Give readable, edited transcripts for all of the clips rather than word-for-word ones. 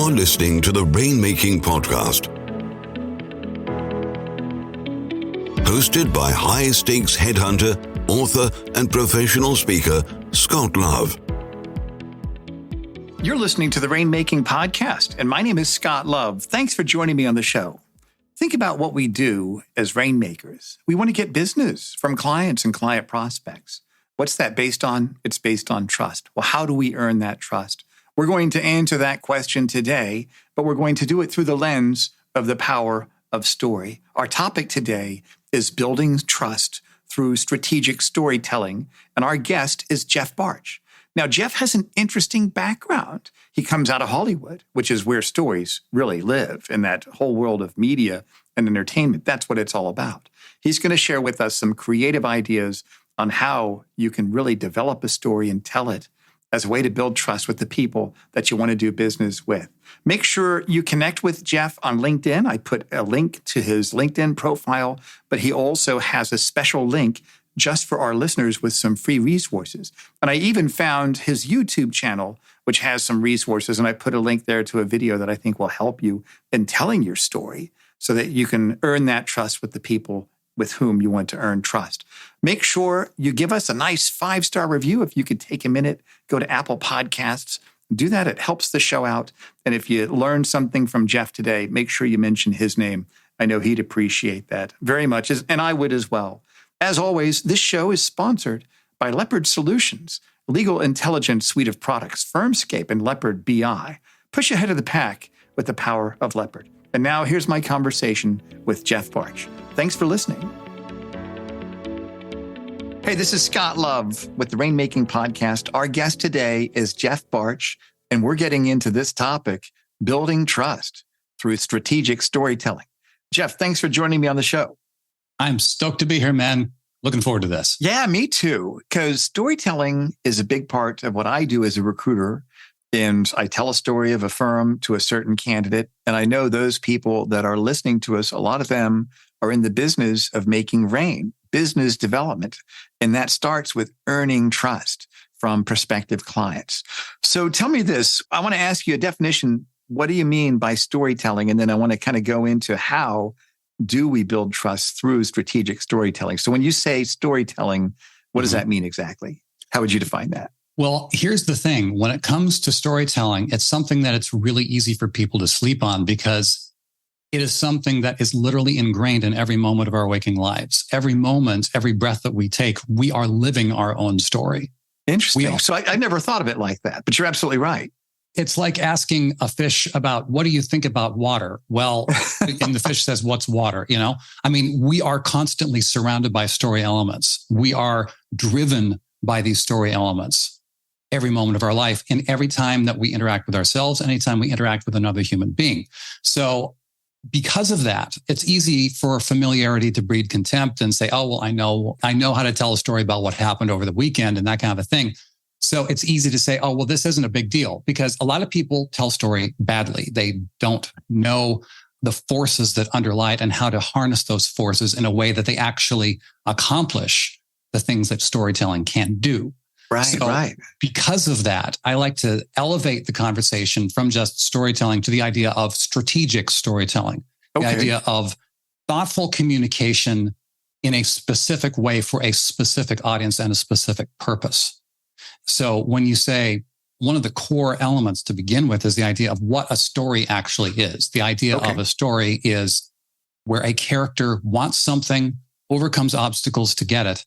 You're listening to the Rainmaking Podcast, hosted by high-stakes headhunter, author, and professional speaker, Scott Love. You're listening to the Rainmaking Podcast, and my name is Scott Love. Thanks for joining me on the show. Think about what we do as rainmakers. We want to get business from clients and client prospects. What's that based on? It's based on trust. Well, how do we earn that trust? We're going to answer that question today, but we're going to do it through the lens of the power of story. Our topic today is building trust through strategic storytelling, and our guest is Jeff Bartsch. Now, Jeff has an interesting background. He comes out of Hollywood, which is where stories really live, in that whole world of media and entertainment. That's what it's all about. He's going to share with us some creative ideas on how you can really develop a story and tell it as a way to build trust with the people that you want to do business with. Make sure you connect with Jeff on LinkedIn. I put a link to his LinkedIn profile, but he also has a special link just for our listeners with some free resources. And I even found his YouTube channel, which has some resources, and I put a link there to a video that I think will help you in telling your story so that you can earn that trust with the people with whom you want to earn trust. Make sure you give us a nice 5-star review. If you could take a minute, go to Apple Podcasts, do that. It helps the show out. And if you learned something from Jeff today, make sure you mention his name. I know he'd appreciate that very much, and I would as well. As always, this show is sponsored by Leopard Solutions, legal intelligence suite of products, Firmscape and Leopard BI. Push ahead of the pack with the power of Leopard. And now here's my conversation with Jeff Bartsch. Thanks for listening. Hey, this is Scott Love with the Rainmaking Podcast. Our guest today is Jeff Bartsch, and we're getting into this topic, building trust through strategic storytelling. Jeff, thanks for joining me on the show. I'm stoked to be here, man. Looking forward to this. Yeah, me too. Because storytelling is a big part of what I do as a recruiter. And I tell a story of a firm to a certain candidate. And I know those people that are listening to us, a lot of them are in the business of making rain, business development. And that starts with earning trust from prospective clients. So tell me this. I want to ask you a definition. What do you mean by storytelling? And then I want to kind of go into how do we build trust through strategic storytelling? So when you say storytelling, what does that mean exactly? How would you define that? Well, here's the thing. When it comes to storytelling, it's something that it's really easy for people to sleep on because it is something that is literally ingrained in every moment of our waking lives. Every moment, every breath that we take, we are living our own story. Interesting. So I never thought of it like that, but you're absolutely right. It's like asking a fish about, what do you think about water? Well, and the fish says, what's water? You know, I mean, we are constantly surrounded by story elements. We are driven by these story elements every moment of our life and every time that we interact with ourselves, anytime we interact with another human being. So because of that, it's easy for familiarity to breed contempt and say, oh, well, I know how to tell a story about what happened over the weekend and that kind of a thing. So it's easy to say, oh, well, this isn't a big deal because a lot of people tell story badly. They don't know the forces that underlie it and how to harness those forces in a way that they actually accomplish the things that storytelling can do. Right. Because of that, I like to elevate the conversation from just storytelling to the idea of strategic storytelling, the idea of thoughtful communication in a specific way for a specific audience and a specific purpose. So when you say one of the core elements to begin with is the idea of what a story actually is. The idea of a story is where a character wants something, overcomes obstacles to get it,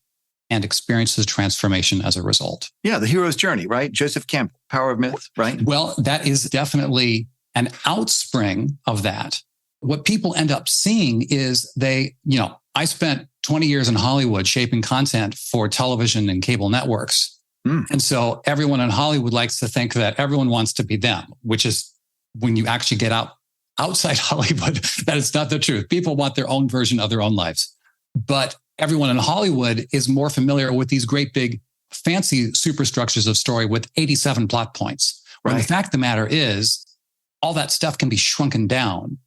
and experiences transformation as a result. Yeah, the hero's journey, right? Joseph Campbell, Power of Myth, right? Well, that is definitely an outspring of that. What people end up seeing is I spent 20 years in Hollywood shaping content for television and cable networks. And so everyone in Hollywood likes to think that everyone wants to be them, which is when you actually get outside Hollywood, that is not the truth. People want their own version of their own lives. But everyone in Hollywood is more familiar with these great big fancy superstructures of story with 87 plot points. When the fact of the matter is, all that stuff can be shrunken down.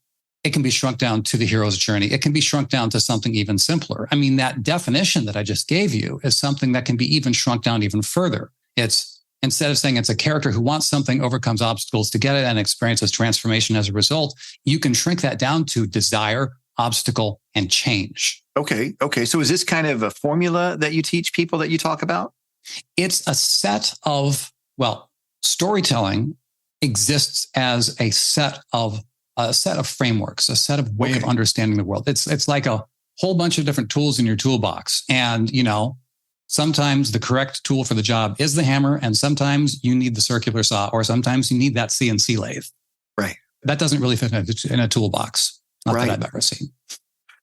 It can be shrunk down to the hero's journey. It can be shrunk down to something even simpler. I mean, that definition that I just gave you is something that can be even shrunk down even further. It's instead of saying it's a character who wants something, overcomes obstacles to get it, and experiences transformation as a result, you can shrink that down to desire, obstacle, and change. Okay. So is this kind of a formula that you teach people that you talk about? It's a set of, storytelling exists as a set of frameworks, a set of way of understanding the world. It's like a whole bunch of different tools in your toolbox. And, sometimes the correct tool for the job is the hammer, and sometimes you need the circular saw, or sometimes you need that CNC lathe. Right. That doesn't really fit in a toolbox. Not that I've ever seen.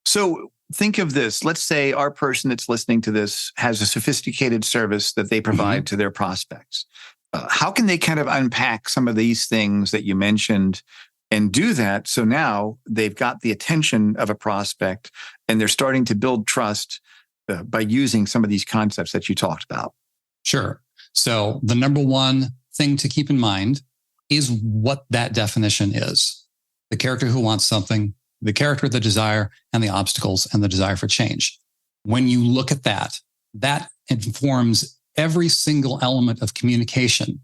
So think of this. Let's say our person that's listening to this has a sophisticated service that they provide to their prospects. How can they kind of unpack some of these things that you mentioned and do that? So now they've got the attention of a prospect and they're starting to build trust by using some of these concepts that you talked about. Sure. So the number one thing to keep in mind is what that definition is. The character who wants something, the character, the desire, and the obstacles, and the desire for change. When you look at that, that informs every single element of communication.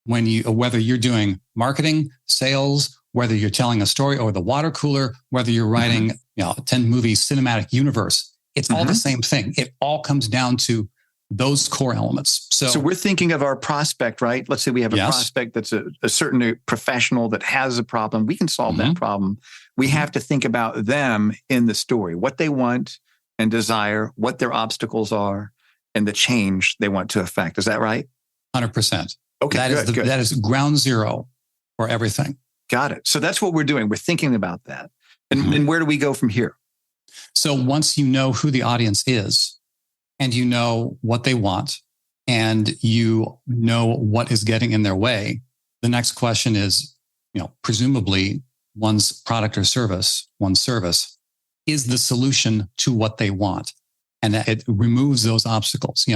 Whether you're doing marketing, sales, whether you're telling a story over the water cooler, whether you're writing a 10-movie cinematic universe, it's all the same thing. It all comes down to those core elements. So we're thinking of our prospect, right? Let's say we have a prospect that's a certain professional that has a problem. We can solve that problem. We have to think about them in the story, what they want and desire, what their obstacles are, and the change they want to affect. Is that right? 100%. Okay, good. That is ground zero for everything. Got it. So that's what we're doing. We're thinking about that. And where do we go from here? So once you know who the audience is and you know what they want and you know what is getting in their way, the next question is, presumably one's product or service, one's service is the solution to what they want. And it removes those obstacles.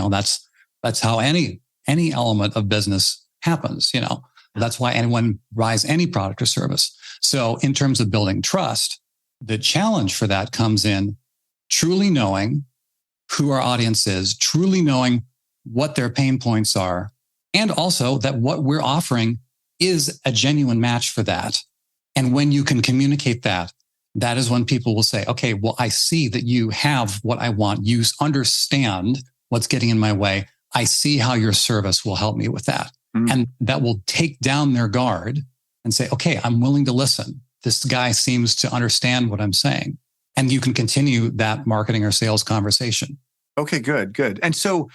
That's how any element of business happens. That's why anyone buys any product or service. So in terms of building trust, the challenge for that comes in truly knowing who our audience is, truly knowing what their pain points are, and also that what we're offering is a genuine match for that. And when you can communicate that, that is when people will say, okay, well, I see that you have what I want. You understand what's getting in my way. I see how your service will help me with that. And that will take down their guard and say, okay, I'm willing to listen. This guy seems to understand what I'm saying. And you can continue that marketing or sales conversation. Okay, good. And so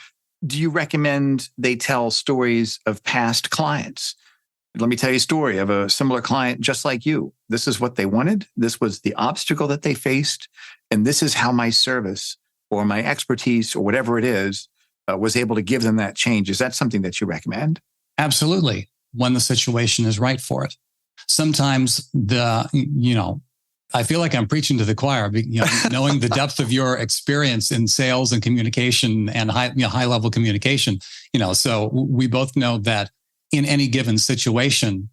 do you recommend they tell stories of past clients? Let me tell you a story of a similar client just like you. This is what they wanted. This was the obstacle that they faced. And this is how my service or my expertise or whatever it is was able to give them that change. Is that something that you recommend? Absolutely. When the situation is right for it. Sometimes I feel like I'm preaching to the choir, knowing the depth of your experience in sales and communication and high level communication, so we both know that in any given situation,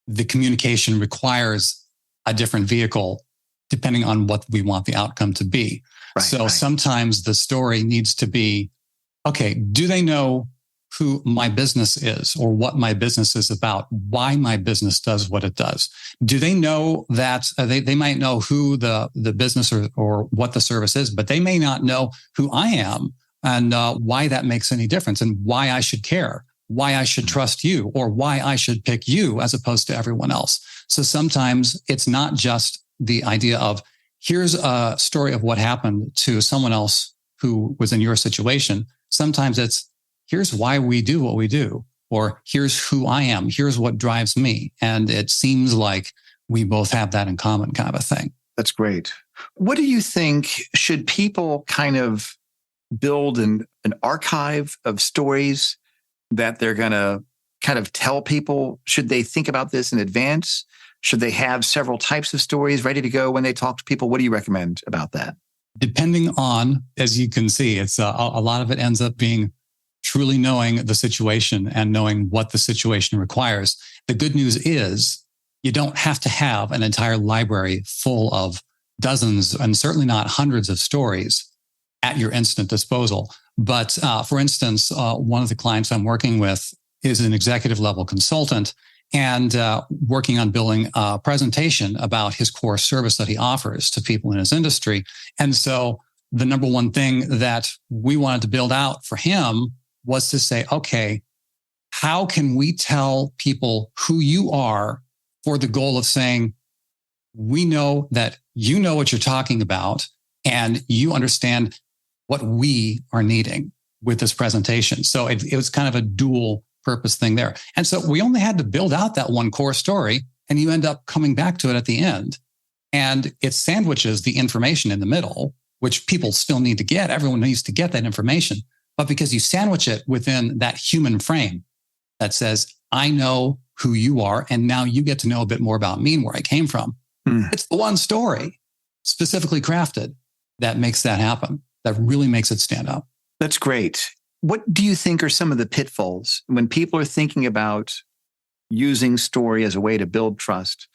the communication requires a different vehicle depending on what we want the outcome to be. Right. Sometimes the story needs to be, okay, do they know who my business is or what my business is about, why my business does what it does? Do they know that they might know who the business or what the service is, but they may not know who I am and why that makes any difference and why I should care, why I should trust you, or why I should pick you as opposed to everyone else. So sometimes it's not just the idea of here's a story of what happened to someone else who was in your situation. Sometimes it's here's why we do what we do, or here's who I am. Here's what drives me. And it seems like we both have that in common kind of a thing. That's great. What do you think? Should people kind of build an archive of stories that they're going to kind of tell people? Should they think about this in advance? Should they have several types of stories ready to go when they talk to people? What do you recommend about that? Depending on, as you can see, it's a lot of it ends up being truly knowing the situation and knowing what the situation requires. The good news is you don't have to have an entire library full of dozens and certainly not hundreds of stories at your instant disposal. But for instance, one of the clients I'm working with is an executive level consultant and working on building a presentation about his core service that he offers to people in his industry. And so the number one thing that we wanted to build out for him was to say, okay, how can we tell people who you are for the goal of saying, we know that you know what you're talking about and you understand what we are needing with this presentation. So it was kind of a dual purpose thing there. And so we only had to build out that one core story and you end up coming back to it at the end. And it sandwiches the information in the middle, which people still need to get. Everyone needs to get that information. But because you sandwich it within that human frame that says, I know who you are, and now you get to know a bit more about me and where I came from. It's the one story specifically crafted that makes that happen, that really makes it stand out. That's great. What do you think are some of the pitfalls when people are thinking about using story as a way to build trust,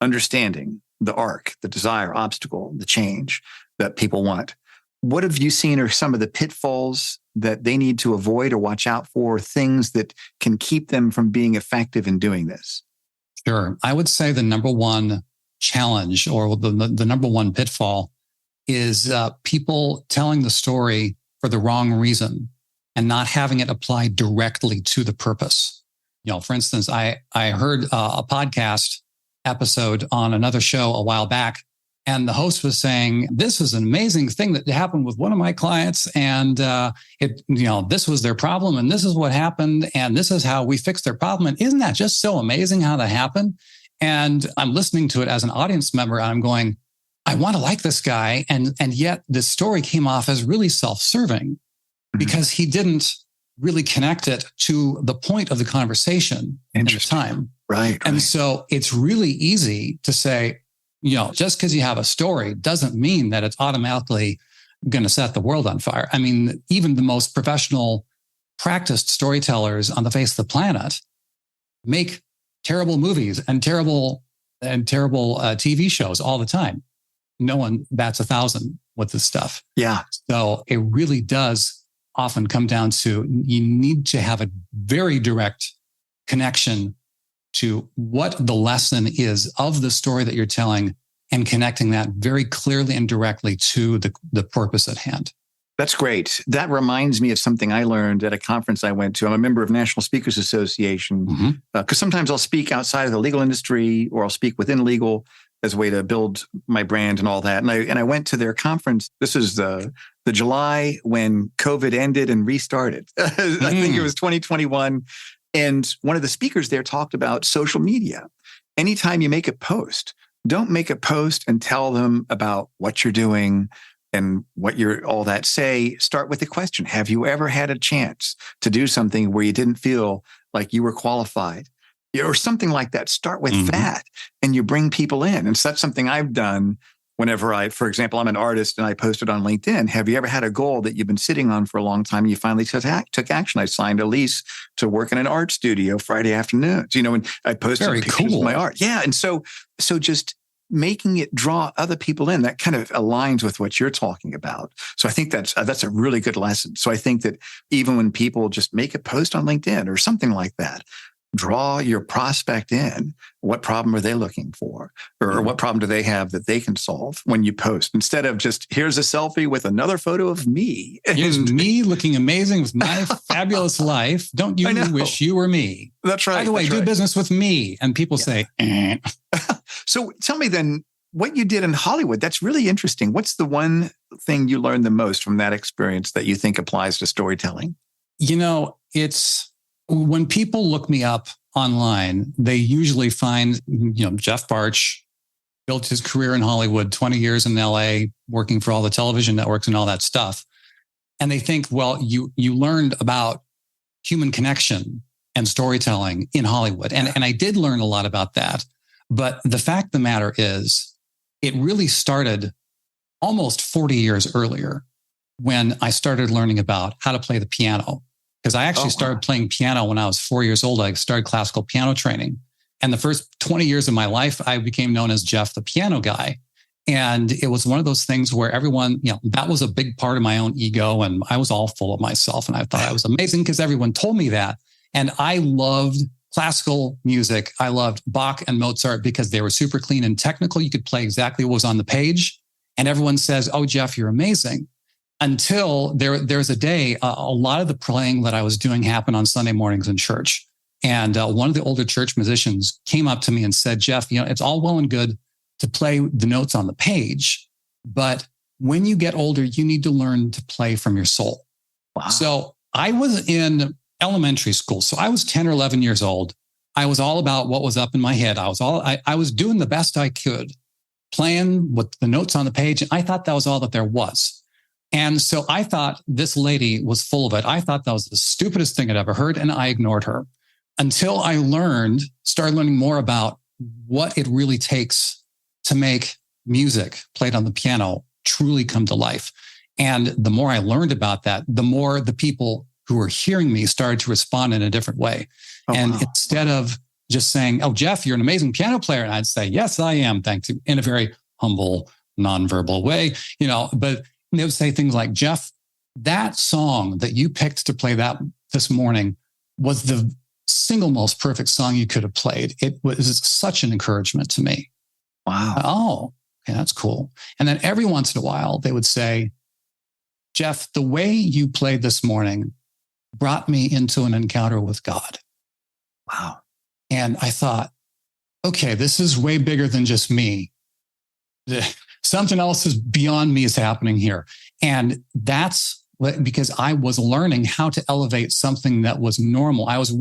understanding the arc, the desire, obstacle, the change that people want? What have you seen are some of the pitfalls that they need to avoid or watch out for, things that can keep them from being effective in doing this? Sure. I would say the number one challenge or the number one pitfall is people telling the story for the wrong reason and not having it apply directly to the purpose. You know, for instance, I heard a podcast episode on another show a while back, and the host was saying, this is an amazing thing that happened with one of my clients. And this was their problem. And this is what happened. And this is how we fixed their problem. And isn't that just so amazing how that happened? And I'm listening to it as an audience member. And I'm going, I want to like this guy. And yet this story came off as really self-serving because he didn't really connect it to the point of the conversation at the time. Right. And so it's really easy to say, just because you have a story doesn't mean that it's automatically going to set the world on fire. I mean, even the most professional, practiced storytellers on the face of the planet make terrible movies and terrible TV shows all the time. No one bats 1,000 with this stuff. Yeah. So it really does often come down to you need to have a very direct connection to what the lesson is of the story that you're telling and connecting that very clearly and directly to the purpose at hand. That's great. That reminds me of something I learned at a conference I went to. I'm a member of National Speakers Association because sometimes I'll speak outside of the legal industry or I'll speak within legal as a way to build my brand and all that. And I went to their conference. This is the July when COVID ended and restarted. I think it was 2021. And one of the speakers there talked about social media. Anytime you make a post, don't make a post and tell them about what you're doing and what you're all that. Start with the question. Have you ever had a chance to do something where you didn't feel like you were qualified? Or something like that. Start with that and you bring people in. And so that's something I've done whenever for example, I'm an artist and I posted on LinkedIn. Have you ever had a goal that you've been sitting on for a long time and you finally took action? I signed a lease to work in an art studio Friday afternoons, and I posted pictures of my art. Yeah. And so just making it draw other people in, that kind of aligns with what you're talking about. So I think that's a really good lesson. So I think that even when people just make a post on LinkedIn or something like that, draw your prospect in. What problem are they looking for? Or what problem do they have that they can solve when you post? Instead of just, here's a selfie with another photo of me. Here's me looking amazing with my fabulous life. Don't you wish you were me? That's right. By the way, do business with me. And people say, So tell me then, what you did in Hollywood, that's really interesting. What's the one thing you learned the most from that experience that you think applies to storytelling? It's when people look me up online, they usually find, Jeff Bartsch built his career in Hollywood, 20 years in LA, working for all the television networks and all that stuff. And they think, well, you learned about human connection and storytelling in Hollywood. And I did learn a lot about that. But the fact of the matter is, it really started almost 40 years earlier when I started learning about how to play the piano. Because I actually started playing piano when I was 4 years old. I started classical piano training. And the first 20 years of my life, I became known as Jeff, the piano guy. And it was one of those things where everyone, that was a big part of my own ego. And I was all full of myself. And I thought I was amazing because everyone told me that. And I loved classical music. I loved Bach and Mozart because they were super clean and technical. You could play exactly what was on the page. And everyone says, oh, Jeff, you're amazing. Until there's a day, a lot of the playing that I was doing happened on Sunday mornings in church. And one of the older church musicians came up to me and said, Jeff, it's all well and good to play the notes on the page, but when you get older, you need to learn to play from your soul. Wow. So I was in elementary school. So I was 10 or 11 years old. I was all about what was up in my head. I was doing the best I could, playing with the notes on the page. And I thought that was all that there was. And so I thought this lady was full of it. I thought that was the stupidest thing I'd ever heard. And I ignored her until I started learning more about what it really takes to make music played on the piano truly come to life. And the more I learned about that, the more the people who were hearing me started to respond in a different way. Oh, and wow. Instead of just saying, oh, Jeff, you're an amazing piano player. And I'd say, yes, I am. Thanks. In a very humble, nonverbal way, but they would say things like, Jeff, that song that you picked to play this morning was the single most perfect song you could have played. It was such an encouragement to me. Wow. Oh, okay, that's cool. And then every once in a while, they would say, Jeff, the way you played this morning brought me into an encounter with God. Wow. And I thought, okay, this is way bigger than just me. Something else is beyond me is happening here. And that's because I was learning how to elevate something that was normal. I was,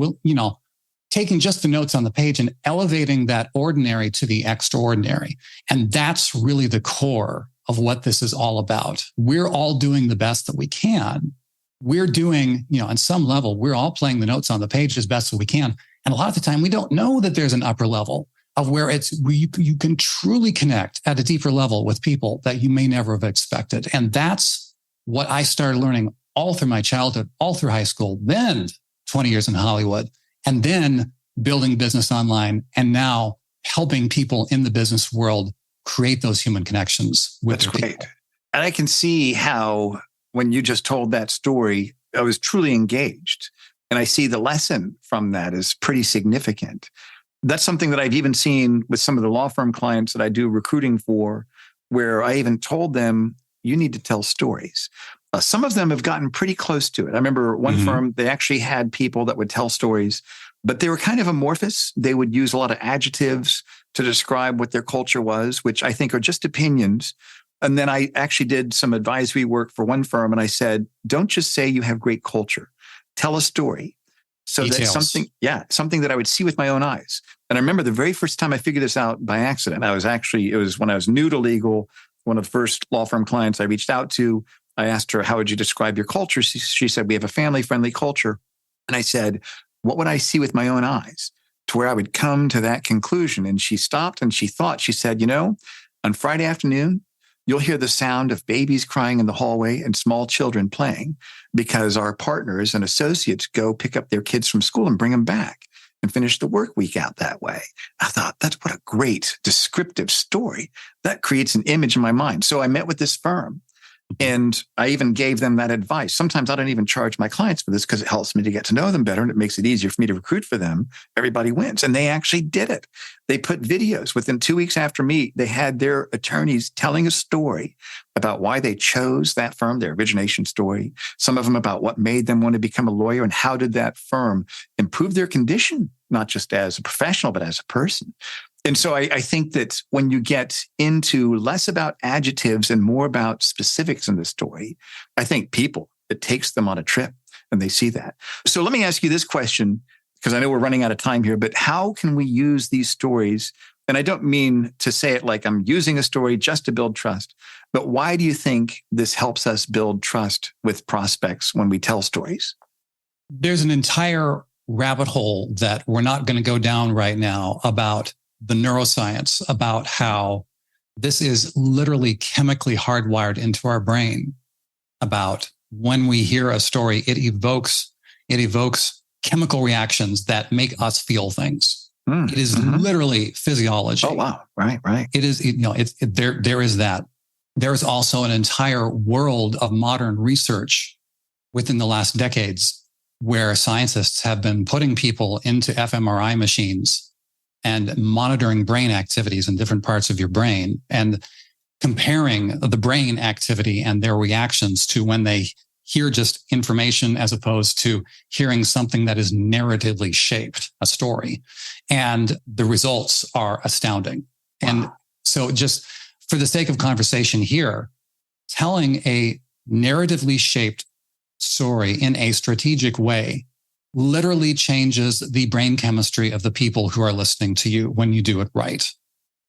taking just the notes on the page and elevating that ordinary to the extraordinary. And that's really the core of what this is all about. We're all doing the best that we can. We're doing, on some level, we're all playing the notes on the page as best as we can. And a lot of the time we don't know that there's an upper level of where you can truly connect at a deeper level with people that you may never have expected. And that's what I started learning all through my childhood, all through high school, then 20 years in Hollywood, and then building business online, and now helping people in the business world create those human connections with That's great. people. And I can see how when you just told that story, I was truly engaged. And I see the lesson from that is pretty significant. That's something that I've even seen with some of the law firm clients that I do recruiting for, where I even told them, you need to tell stories. Some of them have gotten pretty close to it. I remember one firm, they actually had people that would tell stories, but they were kind of amorphous. They would use a lot of adjectives to describe what their culture was, which I think are just opinions. And then I actually did some advisory work for one firm. And I said, don't just say you have great culture. Tell a story. So Details. That's something that I would see with my own eyes. And I remember the very first time I figured this out by accident. It was when I was new to legal, one of the first law firm clients I reached out to. I asked her, how would you describe your culture? She said, we have a family-friendly culture. And I said, what would I see with my own eyes to where I would come to that conclusion? And she stopped and she thought, she said, on Friday afternoon, you'll hear the sound of babies crying in the hallway and small children playing because our partners and associates go pick up their kids from school and bring them back and finish the work week out that way. I thought, that's what a great descriptive story. That creates an image in my mind. So I met with this firm. And I even gave them that advice. Sometimes I don't even charge my clients for this because it helps me to get to know them better and it makes it easier for me to recruit for them. Everybody wins. And they actually did it. They put videos within 2 weeks after me. They had their attorneys telling a story about why they chose that firm, their origination story, some of them about what made them want to become a lawyer and how did that firm improve their condition, not just as a professional, but as a person. And so I think that when you get into less about adjectives and more about specifics in the story, I think it takes them on a trip and they see that. So let me ask you this question, because I know we're running out of time here, but how can we use these stories? And I don't mean to say it like I'm using a story just to build trust, but why do you think this helps us build trust with prospects when we tell stories? There's an entire rabbit hole that we're not going to go down right now about the neuroscience, about how this is literally chemically hardwired into our brain, about when we hear a story, it evokes chemical reactions that make us feel things. It is literally physiology. Oh, wow. Right. It is, there is that. There is also an entire world of modern research within the last decades where scientists have been putting people into fMRI machines and monitoring brain activities in different parts of your brain and comparing the brain activity and their reactions to when they hear just information as opposed to hearing something that is narratively shaped, a story. And the results are astounding. Wow. And so just for the sake of conversation here, telling a narratively shaped story in a strategic way literally changes the brain chemistry of the people who are listening to you when you do it right.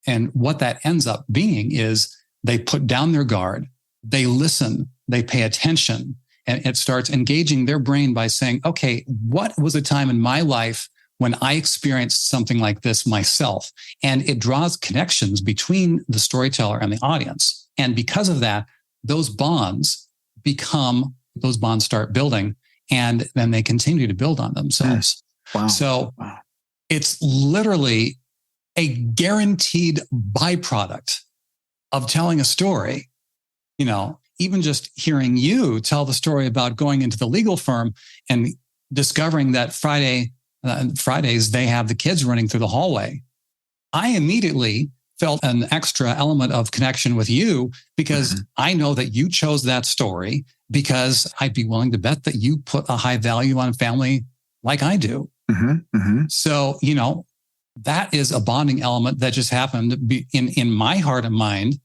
And what that ends up being is they put down their guard, they listen, they pay attention, and it starts engaging their brain by saying, okay, what was a time in my life when I experienced something like this myself? And it draws connections between the storyteller and the audience. And because of that, those bonds start building, and then they continue to build on themselves. Wow. So it's literally a guaranteed byproduct of telling a story. You know, even just hearing you tell the story about going into the legal firm and discovering that Fridays they have the kids running through the hallway. I immediately felt an extra element of connection with you because I know that you chose that story because I'd be willing to bet that you put a high value on family like I do. So, you know, that is a bonding element that just happened in my heart and mind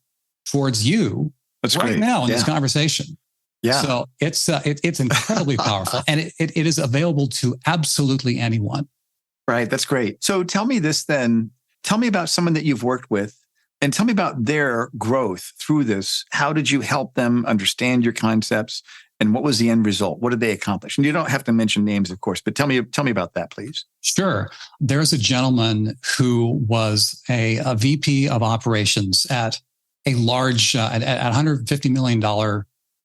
towards you. That's right great. Now in this conversation. Yeah. So it's incredibly powerful, and it is available to absolutely anyone. Right. That's great. So tell me this then. Tell me about someone that you've worked with and tell me about their growth through this. How did you help them understand your concepts and what was the end result? What did they accomplish? And you don't have to mention names, of course, but tell me about that, please. Sure. There's a gentleman who was a VP of operations at a large, at $150 million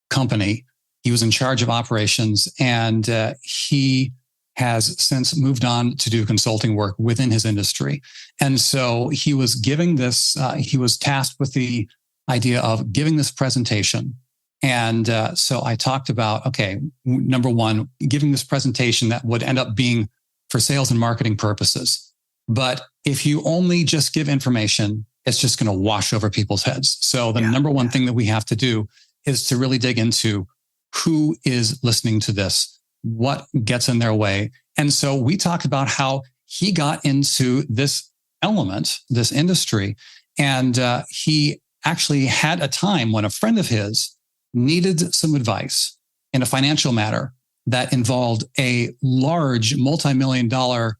company. He was in charge of operations, and he has since moved on to do consulting work within his industry. And so he was he was tasked with the idea of giving this presentation. And so I talked about, okay, number one, giving this presentation that would end up being for sales and marketing purposes. But if you only just give information, it's just going to wash over people's heads. So the number one thing that we have to do is to really dig into who is listening to this, what gets in their way. And so we talked about how he got into this element, this industry. And he actually had a time when a friend of his needed some advice in a financial matter that involved a large multi-million-dollar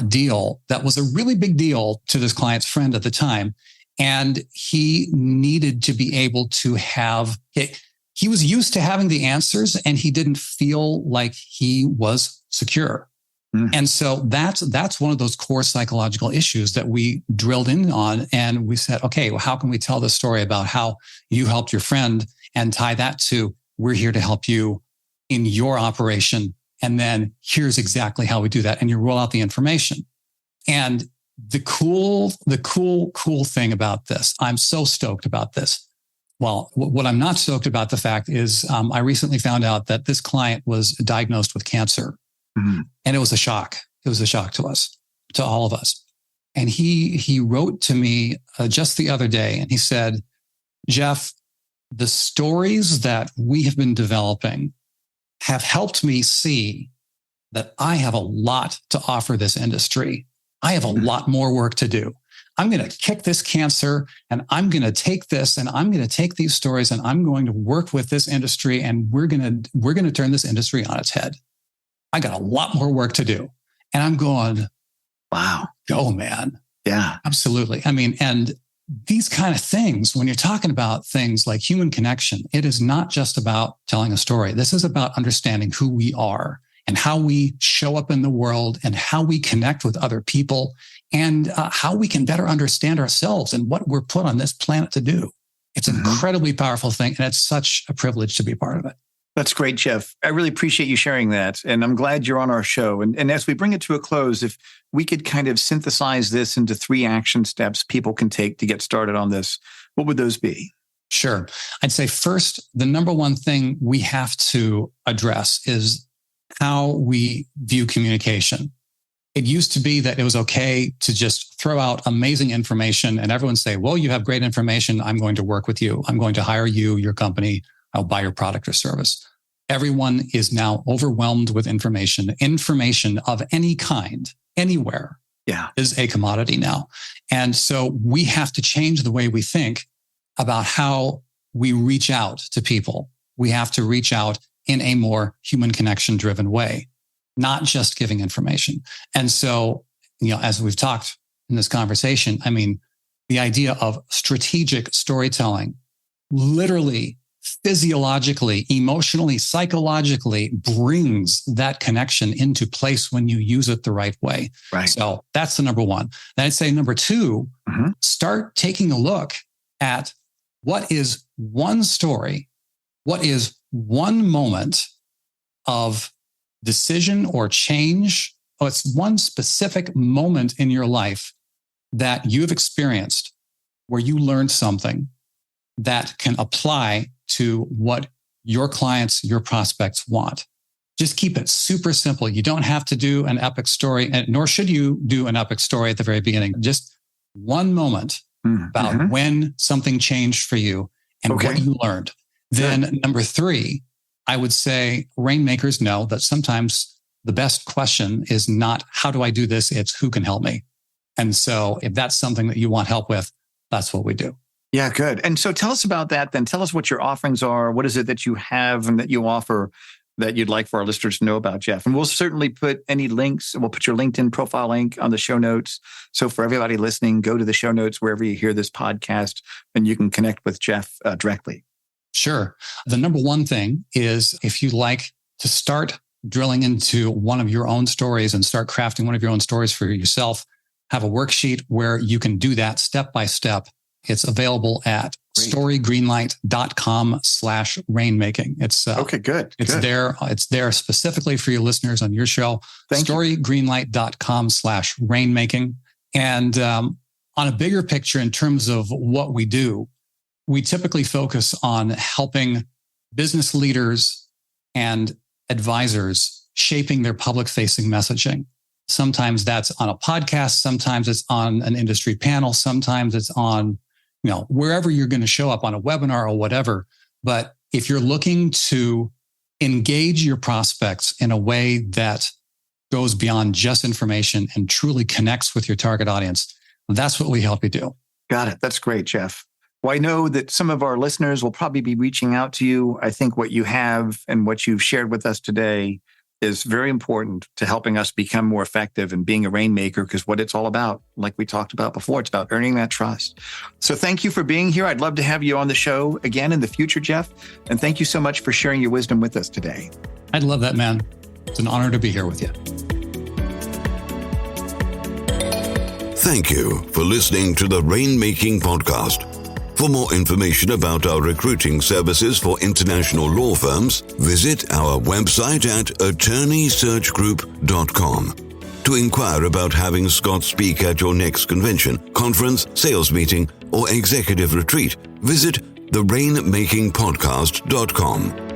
deal that was a really big deal to this client's friend at the time. And he needed to be able to have it. He was used to having the answers, and he didn't feel like he was secure. And so that's one of those core psychological issues that we drilled in on. And we said, okay, well, how can we tell the story about how you helped your friend and tie that to, we're here to help you in your operation. And then here's exactly how we do that. And you roll out the information. And the cool thing about this, I'm so stoked about this. Well, what I'm not stoked about the fact is I recently found out that this client was diagnosed with cancer. And it was a shock. It was a shock to us, to all of us. And he wrote to me just the other day, and he said, Jeff, the stories that we have been developing have helped me see that I have a lot to offer this industry. I have a lot more work to do. I'm going to kick this cancer, and I'm going to take this, and I'm going to take these stories, and I'm going to work with this industry, and we're going to turn this industry on its head. I got a lot more work to do. And I'm going, wow, go, man. Yeah, absolutely. I mean, and these kind of things, when you're talking about things like human connection, it is not just about telling a story. This is about understanding who we are and how we show up in the world and how we connect with other people and how we can better understand ourselves and what we're put on this planet to do. It's an incredibly powerful thing. And it's such a privilege to be part of it. That's great, Jeff. I really appreciate you sharing that. And I'm glad you're on our show. And as we bring it to a close, if we could kind of synthesize this into 3 action steps people can take to get started on this, what would those be? Sure. I'd say first, the number one thing we have to address is how we view communication. It used to be that it was okay to just throw out amazing information and everyone say, well, you have great information. I'm going to work with you. I'm going to hire you, your company. I'll buy your product or service. Everyone is now overwhelmed with information. Information of any kind, anywhere, is a commodity now. And so we have to change the way we think about how we reach out to people. We have to reach out in a more human connection driven way, not just giving information. And so, as we've talked in this conversation, I mean, the idea of strategic storytelling, literally, physiologically, emotionally, psychologically brings that connection into place when you use it the right way. Right. So that's the number one. Then I'd say number two, start taking a look at what is one story, what is one moment of decision or change. Oh, it's one specific moment in your life that you've experienced where you learned something that can apply to what your clients, your prospects want. Just keep it super simple. You don't have to do an epic story, and nor should you do an epic story at the very beginning. Just one moment about when something changed for you and what you learned. Then number three, I would say rainmakers know that sometimes the best question is not, how do I do this? It's who can help me? And so if that's something that you want help with, that's what we do. Yeah, good. And so tell us about that then. Tell us what your offerings are. What is it that you have and that you offer that you'd like for our listeners to know about, Jeff? And we'll certainly put any links. We'll put your LinkedIn profile link on the show notes. So for everybody listening, go to the show notes wherever you hear this podcast and you can connect with Jeff directly. Sure. The number one thing is if you'd like to start drilling into one of your own stories and start crafting one of your own stories for yourself, have a worksheet where you can do that step by step. It's available at storygreenlight.com/rainmaking. It's okay, good. It's good. there. It's there specifically for your listeners on your show. Storygreenlight.com/rainmaking. And on a bigger picture, in terms of what we do, we typically focus on helping business leaders and advisors shaping their public-facing messaging. Sometimes that's on a podcast. Sometimes it's on an industry panel. Sometimes it's on, wherever you're going to show up on a webinar or whatever. But if you're looking to engage your prospects in a way that goes beyond just information and truly connects with your target audience, that's what we help you do. Got it. That's great, Jeff. Well, I know that some of our listeners will probably be reaching out to you. I think what you have and what you've shared with us today is very important to helping us become more effective in being a rainmaker, because what it's all about, like we talked about before, it's about earning that trust. So thank you for being here. I'd love to have you on the show again in the future, Jeff. And thank you so much for sharing your wisdom with us today. I'd love that, man. It's an honor to be here with you. Thank you for listening to the Rainmaking Podcast. For more information about our recruiting services for international law firms, visit our website at attorneysearchgroup.com. To inquire about having Scott speak at your next convention, conference, sales meeting, or executive retreat, visit therainmakingpodcast.com.